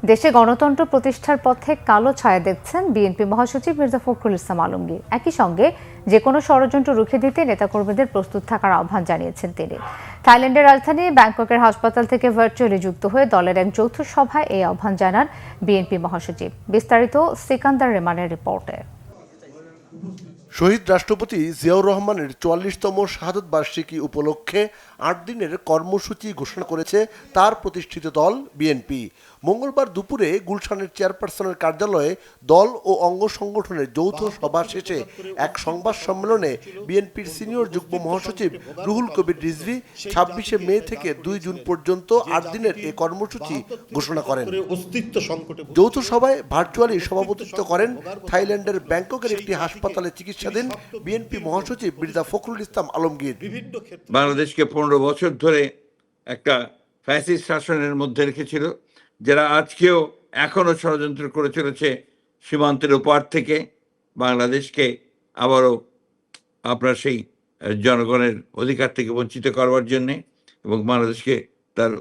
দেশে গণতন্ত্র প্রতিষ্ঠার পথে কালো ছায়া দেখছেন বিএনপি মহাসচিব মির্জা ফখরুল ইসলাম আলমগীর। একই সঙ্গে যে কোনো ষড়যন্ত্র রুখে দিতে নেতাকর্মীদের প্রস্তুত থাকার আহ্বান জানিয়েছেন তিনি। থাইল্যান্ডের রাজধানী ব্যাংককের হাসপাতাল থেকে ভার্চুয়ালি যুক্ত হয়ে দলের এক যৌথ সভায় এই আহ্বান জানান বিএনপি মহাসচিব। বিস্তারিত সিকান্দার রেমানের রিপোর্টে। শহীদ রাষ্ট্রপতি জিয়াউর রহমানের ৪৪তম শাহাদত বার্ষিকী উপলক্ষে ৮ দিনের কর্মসূচি ঘোষণা করেছে তার প্রতিষ্ঠিত দল বিএনপি। মঙ্গলবার দুপুরে গুলশানের চেয়ারপারসনের কার্যালয়ে দল ও অঙ্গ সংগঠনের যৌথ সভা শেষে এক সংবাদ সম্মেলনে বিএনপির সিনিয়র যুগ্ম মহাসচিব রুহুল কবির রিজভী ২৬শে মে থেকে ২ জুন পর্যন্ত ৮ দিনের এই কর্মসূচি ঘোষণা করেন। যৌথ সভায় ভার্চুয়ালি সভাপতিত্ব করেন থাইল্যান্ডের ব্যাংককের একটি হাসপাতালে চিকিৎসাধীন বিএনপি মহাসচিব মির্জা ফখরুল ইসলাম আলমগীর। বাংলাদেশকে ১৫ বছর ধরে একটা ফ্যাসিস্ট শাসনের মধ্যে রেখেছিল, যারা আজকেও এখনো ষড়যন্ত্র করে চলেছে সীমান্তের ওপার থেকে বাংলাদেশকে আবারও আপনার সেই জনগণের অধিকার থেকে বঞ্চিত করবার জন্যে এবং বাংলাদেশকে তার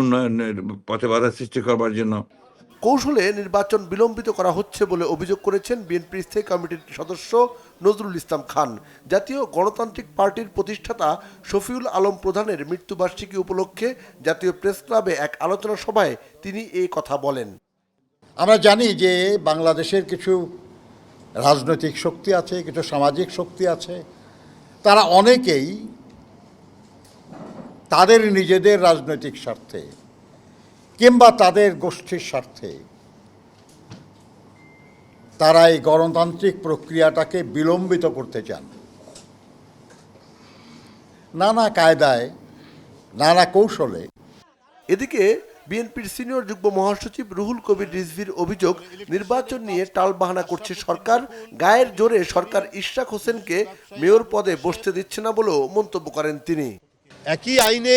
উন্নয়নের পথে বাধা সৃষ্টি করবার জন্য কৌশলে নির্বাচন বিলম্বিত করা হচ্ছে বলে অভিযোগ করেছেন বিএনপির স্থায়ী কমিটির সদস্য নজরুল ইসলাম খান। জাতীয় গণতান্ত্রিক পার্টির প্রতিষ্ঠাতা শফিউল আলম প্রধানের মৃত্যুবার্ষিকী উপলক্ষে জাতীয় প্রেস ক্লাবে এক আলোচনা সভায় তিনি এই কথা বলেন। আমরা জানি যে বাংলাদেশের কিছু রাজনৈতিক শক্তি আছে, কিছু সামাজিক শক্তি আছে, তারা অনেকেই তাদের নিজেদের রাজনৈতিক স্বার্থে কিংবা তাদের গোষ্ঠীর স্বার্থে তারা এই গণতান্ত্রিক প্রক্রিয়াটাকে বিলম্বিত করতে চান। নানা কায়দায়, নানা কৌশলে। এদিকে বিএনপির সিনিয়র যুগ্ম মহাসচিব রুহুল কবির রিজভীর অভিযোগ, নির্বাচন নিয়ে টালবাহানা করছে সরকার। গায়ের জোরে সরকার ইশরাক হোসেনকে মেয়র পদে বসতে দিচ্ছে না বলেও মন্তব্য করেন তিনি। একই আইনে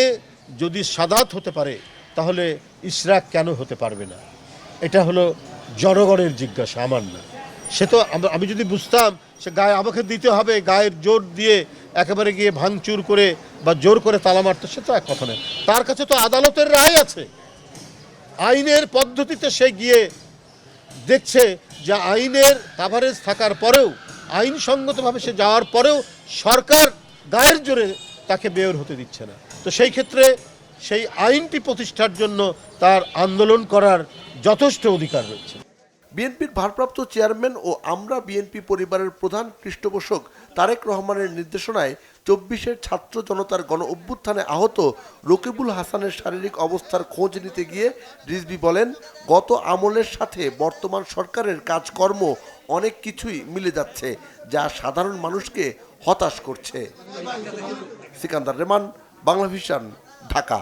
যদি সাদাত হতে পারে তাহলে ইশরাক কেন হতে পারবে না? এটা হলো জনগণের জিজ্ঞাসা, আমার না। সে তো আমি যদি বুঝতাম সে গায়ে আমাকে দিতে হবে, গায়ের জোর দিয়ে একেবারে গিয়ে ভাঙচুর করে বা জোর করে তালা মারতে, সে তো এক কথা নয়। তার কাছে তো আদালতের রায় আছে, আইনের পদ্ধতিতে সে গিয়ে দেখছে যে আইনের কাভারেজ থাকার পরেও, আইনসঙ্গতভাবে সে যাওয়ার পরেও সরকার গায়ের জোরে তাকে মেয়র হতে দিচ্ছে না। তো সেই ক্ষেত্রে সেই আইনটি প্রতিষ্ঠার জন্য তার আন্দোলন করার যথেষ্ট অধিকার রয়েছে। বিএনপির ভারপ্রাপ্ত চেয়ারম্যান ও আমরা বিএনপি পরিবারের প্রধান পৃষ্ঠপোষক তারেক রহমানের নির্দেশনায় ২৪শের ছাত্র জনতার গণ অভ্যুত্থানে আহত রকিবুল হাসানের শারীরিক অবস্থার খোঁজ নিতে গিয়ে রিজভী বলেন, গত আমলের সাথে বর্তমান সরকারের কাজকর্ম অনেক কিছুই মিলে যাচ্ছে, যা সাধারণ মানুষকে হতাশ করছে। সিকান্দার রেমান, বাংলা ভিশন, ঢাকা।